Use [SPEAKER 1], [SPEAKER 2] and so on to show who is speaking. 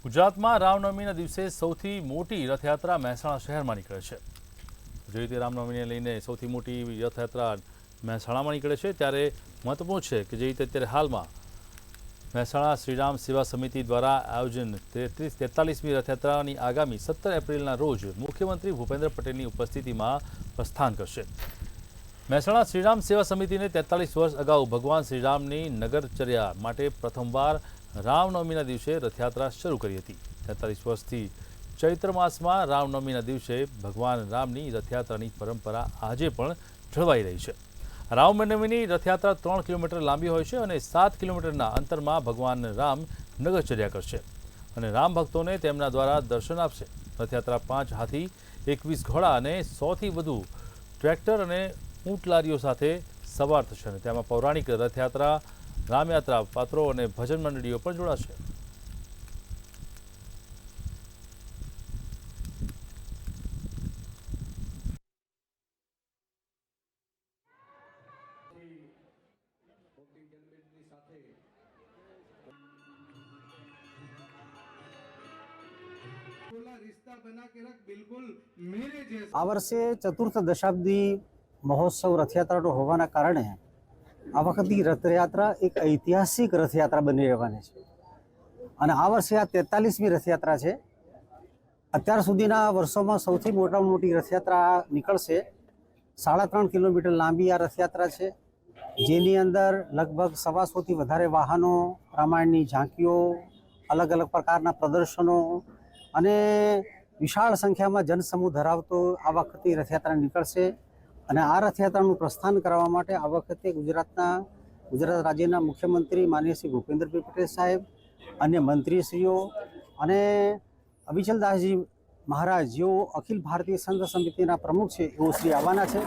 [SPEAKER 1] ગુજરાતમાં રામનવમીના દિવસે સૌથી મોટી રથયાત્રા મહેસાણા શહેરમાં નીકળે છે। જે રીતે રામનવમીને લઈને સૌથી મોટી રથયાત્રા મહેસાણામાં નીકળે છે, ત્યારે મહત્વપૂર્ણ છે કે જે રીતે અત્યારે હાલમાં મહેસાણા શ્રીરામ સેવા સમિતિ દ્વારા આયોજન 43મી રથયાત્રાની આગામી 17 એપ્રિલના રોજ મુખ્યમંત્રી ભૂપેન્દ્ર પટેલની ઉપસ્થિતિમાં પ્રસ્થાન કરશે। મહેસાણા શ્રીરામ સેવા સમિતિને 43 વર્ષ અગાઉ ભગવાન શ્રીરામની નગરચર્યા માટે પ્રથમવાર રામનવમીના દિવસે રથયાત્રા શરૂ કરી હતી। 43 વર્ષથી ચૈત્ર માસમાં રામનવમીના દિવસે ભગવાન રામની રથયાત્રાની પરંપરા આજે પણ જળવાઈ રહી છે। રામનવમીની રથયાત્રા 3 કિલોમીટર લાંબી હોય છે અને 7 કિલોમીટરના અંતરમાં ભગવાન રામ નગરચર્યા કરશે અને રામ ભક્તોને તેમના દ્વારા દર્શન આપશે। રથયાત્રા 5 હાથી, 21 ઘોડા અને 100થી વધુ ટ્રેક્ટર અને ઊંટ લારીઓ સાથે સવાર થશે અને તેમાં પૌરાણિક રથયાત્રા, રામયાત્રા પાત્રો અને ભજન મંડળીઓ પણ જોડાશે।
[SPEAKER 2] આ વર્ષે ચતુર્થ દશાબ્દી મહોત્સવ રથયાત્રાનો હોવાના કારણે આ વખતની રથયાત્રા એક ઐતિહાસિક રથયાત્રા બની રહેવાની છે અને આ વર્ષે આ 43મી રથયાત્રા છે। અત્યાર સુધીના વર્ષોમાં સૌથી મોટામાં મોટી રથયાત્રા નીકળશે। 3.5 કિલોમીટર લાંબી આ રથયાત્રા છે, જેની અંદર લગભગ 125થી વધારે વાહનો, રામાયણની ઝાંકીઓ, અલગ અલગ પ્રકારના પ્રદર્શનો અને વિશાળ સંખ્યામાં જનસમૂહ ધરાવતો આ વખતે રથયાત્રા નીકળશે અને આ રથયાત્રાનું પ્રસ્થાન કરવા માટે આ વખતે ગુજરાત રાજ્યના મુખ્યમંત્રી માનનીય શ્રી ભૂપેન્દ્રભાઈ પટેલ સાહેબ, અન્ય મંત્રીશ્રીઓ અને અવિચલદાસજી મહારાજ જેઓ અખિલ ભારતીય સંઘ સમિતિના પ્રમુખ છે એવો શ્રી આવવાના છે।